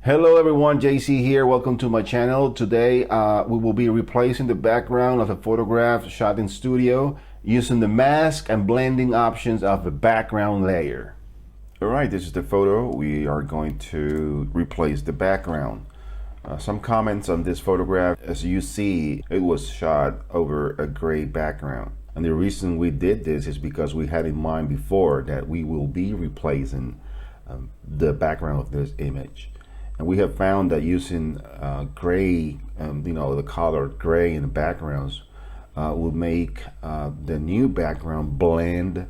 Hello everyone, JC here. Welcome to my channel. Today we will be replacing the background of a photograph shot in studio using the mask and blending options of the background layer. Alright, this is the photo. We are going to replace the background. Some comments on this photograph. As you see, it was shot over a gray background. And the reason we did this is because we had in mind before that we will be replacing the background of this image. And we have found that using gray, the color gray in the backgrounds will make the new background blend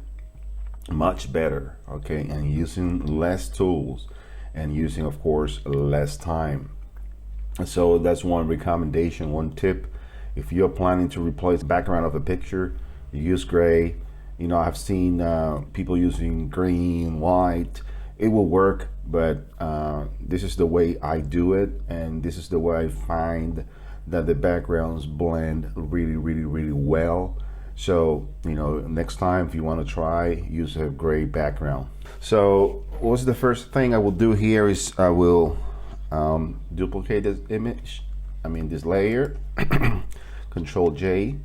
much better, okay? And using less tools and using, of course, less time. So that's one recommendation, one tip. If you're planning to replace the background of a picture, you use gray. You know, I've seen people using green, white. It will work, but this is the way I do it, and this is the way I find that the backgrounds blend really well. So, you know, next time if you want to try, use a gray background. So what's the first thing I will do here is I will duplicate this image, this layer, Control J,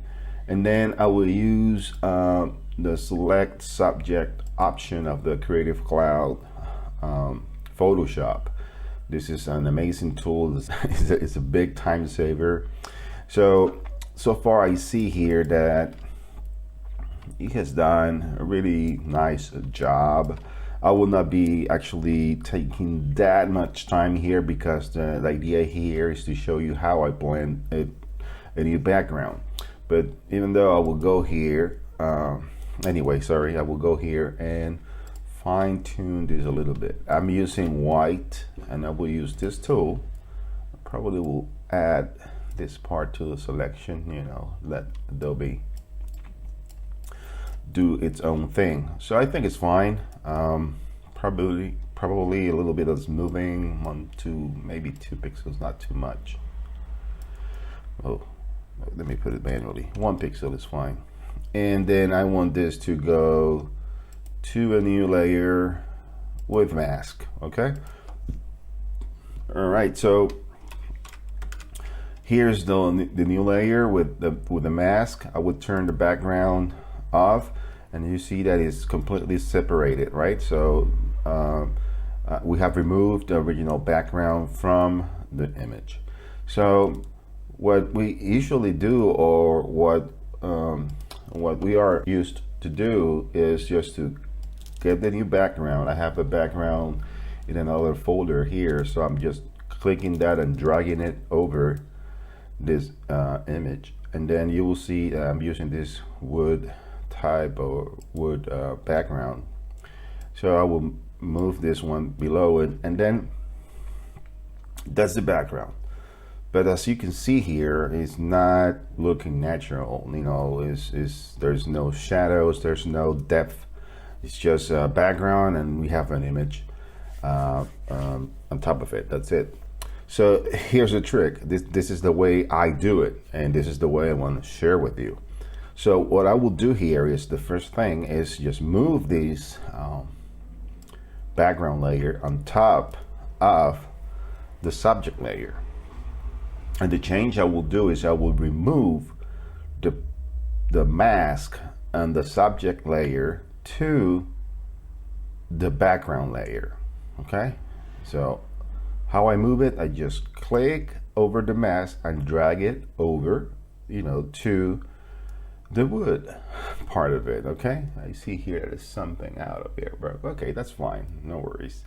and then I will use the select subject option of the Creative Cloud Photoshop. This is an amazing tool. It's a big time saver. So far I see here that he has done a really nice job. I will not be actually taking that much time here because the idea here is to show you how I blend a new background. But even though I will go here, I will go here and fine-tune this a little bit. I'm using white and I will use this tool. I probably will add this part to the selection, let Adobe do its own thing. So I think it's fine. Probably a little bit of smoothing, 1 to maybe 2 pixels, not too much. Oh, let me put it manually. 1 pixel is fine. And then I want this to go to a new layer with mask. Okay. All right. So here's the new layer with the mask. I would turn the background off, and you see that it's completely separated, right? So we have removed the original background from the image. So what we usually do, or what we are used to do, is just to get the new background. I have the background in another folder here, so I'm just clicking that and dragging it over this image, and then you will see that I'm using this wood type or wood background. So I will move this one below it, and then that's the background. But as you can see here, it's not looking natural. There's no shadows, there's no depth. It's just a background, and we have an image on top of it. That's it. So here's the trick. This is the way I do it, and this is the way I want to share with you. So what I will do here is, the first thing is just move this background layer on top of the subject layer. And the change I will do is I will remove the mask and the subject layer to the background layer. Okay, so how I move it, I just click over the mask and drag it over, to the wood part of it. Okay, I see here there's something out of here, bro. Okay, that's fine, no worries.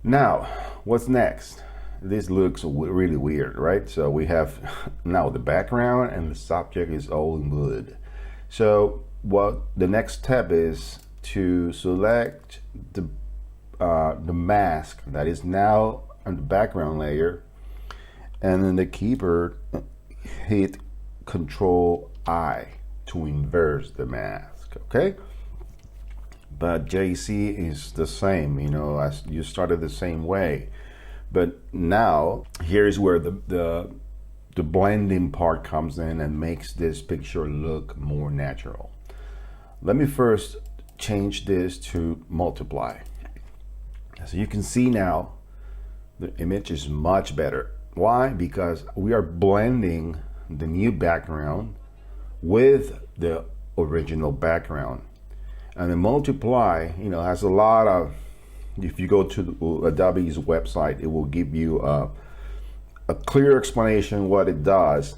Now what's next? This looks really weird, right? So we have now the background and the subject is all in wood. So what the next step is to select the mask that is now on the background layer, and then the keyboard hit Control I to inverse the mask. Okay, but JC is the same, as you started the same way. But now here's where the blending part comes in and makes this picture look more natural. Let me first change this to multiply. So you can see now the image is much better. Why? Because we are blending the new background with the original background. And the multiply, has a lot of, if you go to Adobe's website, it will give you a clear explanation what it does.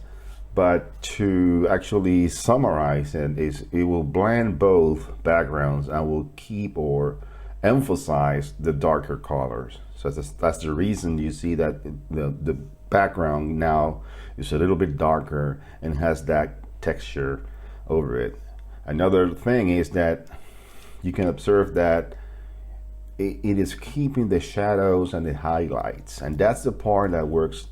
But to actually summarize it, it will blend both backgrounds and will keep or emphasize the darker colors. So that's the reason you see that the background now is a little bit darker and has that texture over it. Another thing is that you can observe that it is keeping the shadows and the highlights, and that's the part that works,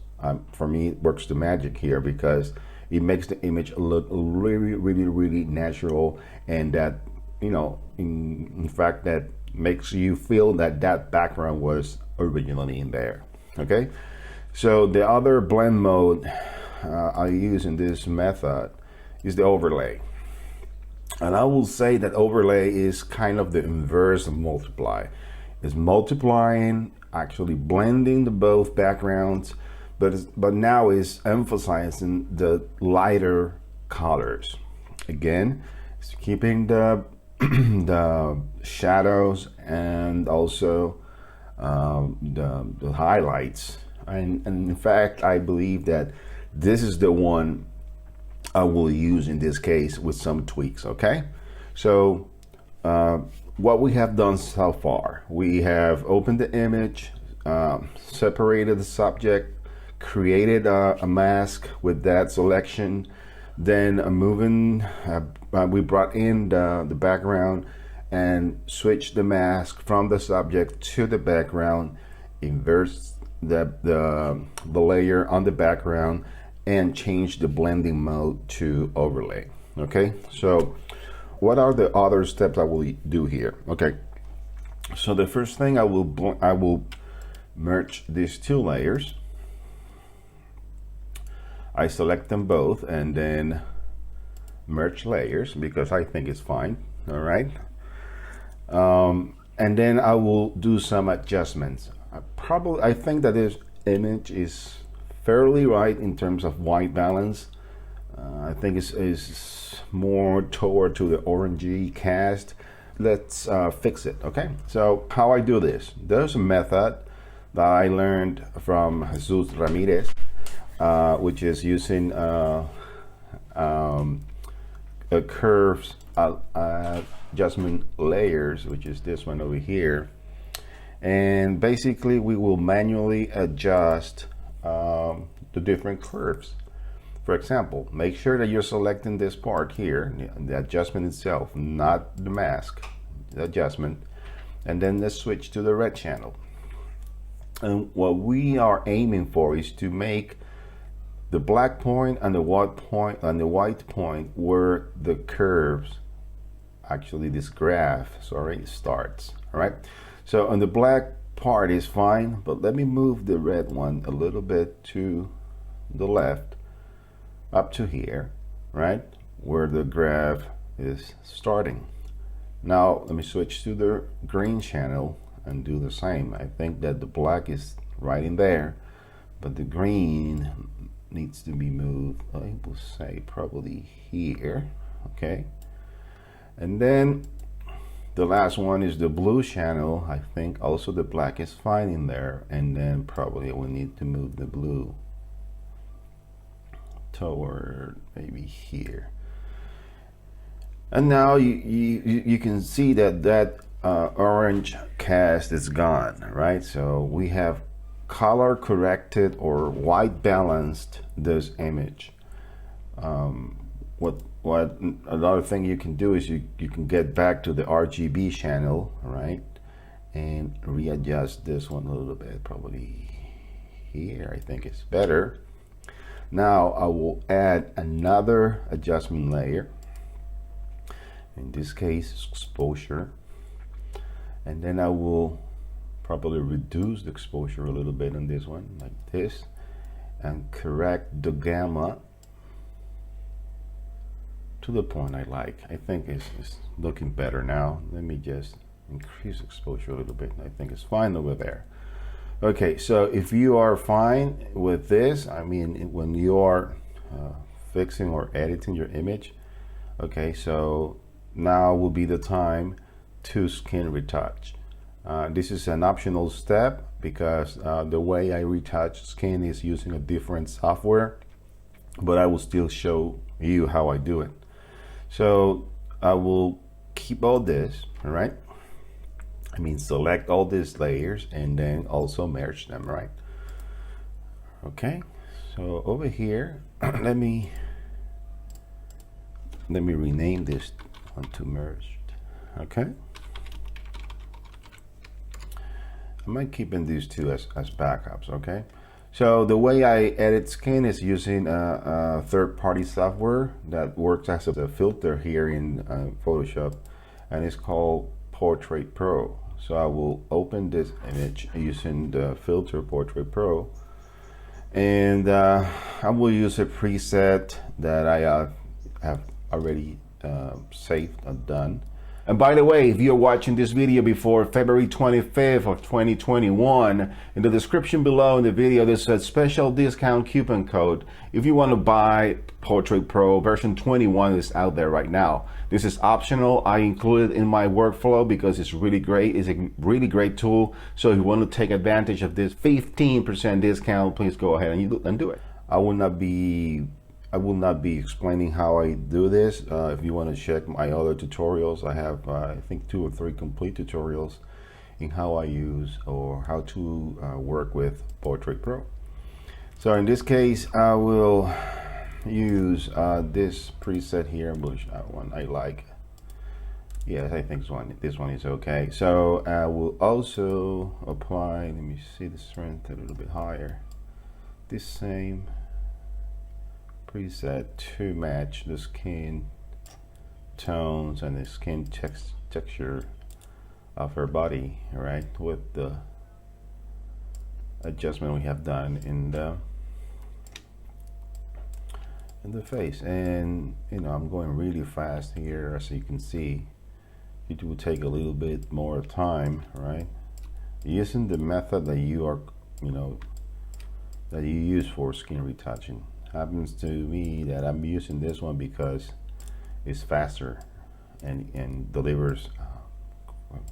for me, works the magic here, because it makes the image look really, really, really natural, and that, in fact, that makes you feel that that background was originally in there. Okay, so the other blend mode I use in this method is the overlay. And I will say that overlay is kind of the inverse of multiply. It's multiplying, actually blending the both backgrounds, but now is emphasizing the lighter colors. Again, it's keeping the the shadows and also the highlights. And in fact, I believe that this is the one I will use in this case with some tweaks. Okay, so what we have done so far, we have opened the image, separated the subject, created a mask with that selection, then we brought in the background and switched the mask from the subject to the background, inverse the layer on the background, and change the blending mode to overlay. Okay, so what are the other steps I will do here? Okay, so the first thing I will merge these two layers. I select them both and then merge layers because I think it's fine. All right, and then I will do some adjustments. I think that this image is fairly right in terms of white balance. I think it's more toward to the orangey cast. Let's fix it. Okay, so how I do this, there's a method that I learned from Jesus Ramirez, which is using curves adjustment layers, which is this one over here. And basically we will manually adjust the different curves. For example, make sure that you're selecting this part here, the adjustment itself, not the mask, the adjustment. And then let's switch to the red channel. And what we are aiming for is to make the black point and the white point where the curves, actually this graph, starts. All right, so on the black part is fine, but let me move the red one a little bit to the left up to here, right where the graph is starting. Now let me switch to the green channel and do the same. I think that the black is right in there, but the green needs to be moved, I will say probably here. Okay, and then the last one is the blue channel. I think also the black is fine in there, and then probably we need to move the blue toward maybe here. And now you can see that orange cast is gone, right? So we have color corrected or white balanced this image. What another thing you can do is you can get back to the RGB channel, right, and readjust this one a little bit, probably here. I think it's better. Now I will add another adjustment layer, in this case exposure, and then I will probably reduce the exposure a little bit on this one like this, and correct the gamma to the point I like. I think it's looking better now. Let me just increase exposure a little bit. I think it's fine over there. Okay, so if you are fine with this, I mean, when you are fixing or editing your image, okay, so now will be the time to skin retouch. This is an optional step because the way I retouch skin is using a different software, but I will still show you how I do it. So I will keep all this, all right? I mean, select all these layers and then also merge them, right? Okay, so over here, let me rename this one to merged. Okay, I might keeping these two as backups. Okay, so the way I edit skin is using a third-party software that works as a filter here in Photoshop, and it's called Portrait Pro. So I will open this image using the filter Portrait Pro, and I will use a preset that I have already saved and done. And by the way, if you're watching this video before February 25th of 2021, in the description below in the video, there's a special discount coupon code. If you want to buy Portrait Pro version 21 is out there right now. This is optional. I include it in my workflow because it's really great. It's a really great tool. So if you want to take advantage of this 15% discount, please go ahead and do it. I will not be explaining how I do this. If you want to check my other tutorials, I have I think 2 or 3 complete tutorials in how I use or how to work with Portrait Pro. So in this case, I will use this preset here, which one I like. Yes, I think this one is okay. So I will also apply, let me see the strength a little bit higher, this same preset to match the skin tones and the skin texture of her body, right, with the adjustment we have done in the face. And you know, I'm going really fast here, as you can see. It will take a little bit more time, right, using the method that you are, you know, that you use for skin retouching. Happens to me that I'm using this one because it's faster and delivers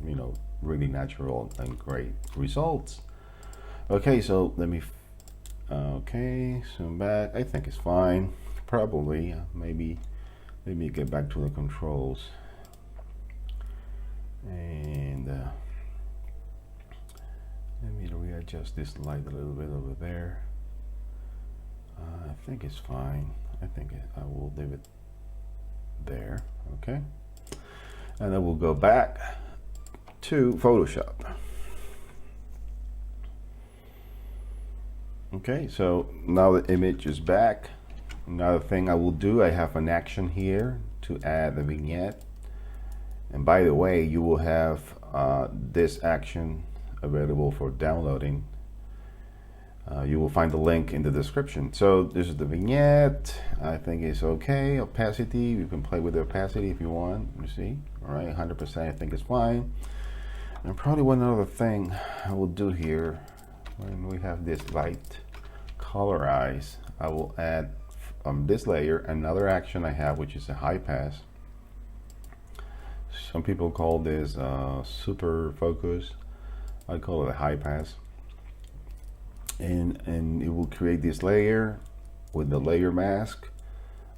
you know, really natural and great results. Okay, so let me okay, zoom back. I think it's fine. Probably maybe let me get back to the controls and let me readjust this light a little bit over there. I think it's fine. I think I will leave it there. Okay, and then we'll go back to Photoshop. Okay, so now the image is back. Another thing I will do, I have an action here to add a vignette. And by the way, you will have this action available for downloading. You will find the link in the description. So this is the vignette. I think it's okay. Opacity, you can play with the opacity if you want. You see, all right, 100% I think it's fine. And probably one other thing I will do here, when we have this light colorize, I will add this layer another action I have, which is a high pass. Some people call this super focus. I call it a high pass. And it will create this layer with the layer mask.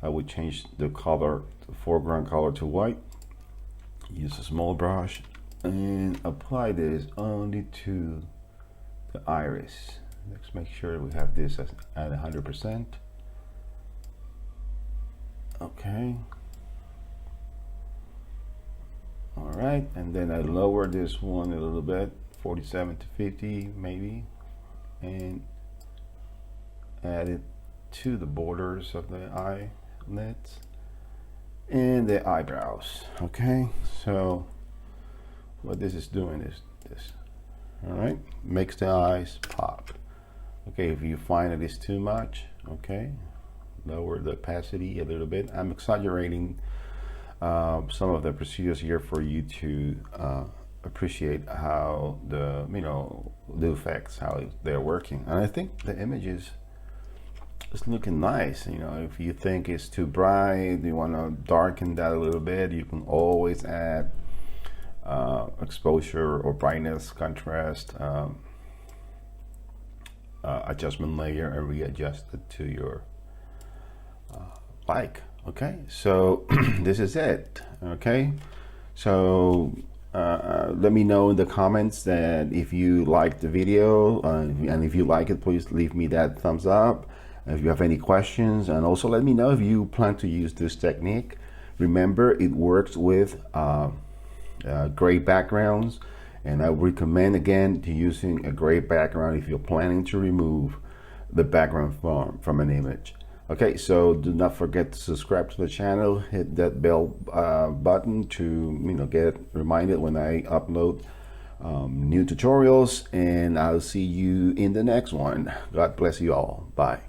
I would change the color, the foreground color to white. Use a small brush and apply this only to the iris. Let's make sure we have this at 100%. Okay. All right, and then I lower this one a little bit, 47 to 50 maybe, and add it to the borders of the eyelids and the eyebrows. Okay, so what this is doing is this. All right, makes the eyes pop. Okay, if you find it is too much, okay, lower the opacity a little bit. I'm exaggerating some of the procedures here for you to appreciate how the effects, how they're working. And I think the images is looking nice. If you think it's too bright, you want to darken that a little bit, you can always add exposure or brightness, contrast, adjustment layer, and readjust it to your like. Okay, so this is it. Okay, so let me know in the comments that if you like the video, and if you like it, please leave me that thumbs up. If you have any questions, and also let me know if you plan to use this technique. Remember, it works with gray backgrounds, and I would recommend again to using a gray background if you're planning to remove the background from an image. Okay, so do not forget to subscribe to the channel, hit that bell button to get reminded when I upload new tutorials, and I'll see you in the next one. God bless you all. Bye.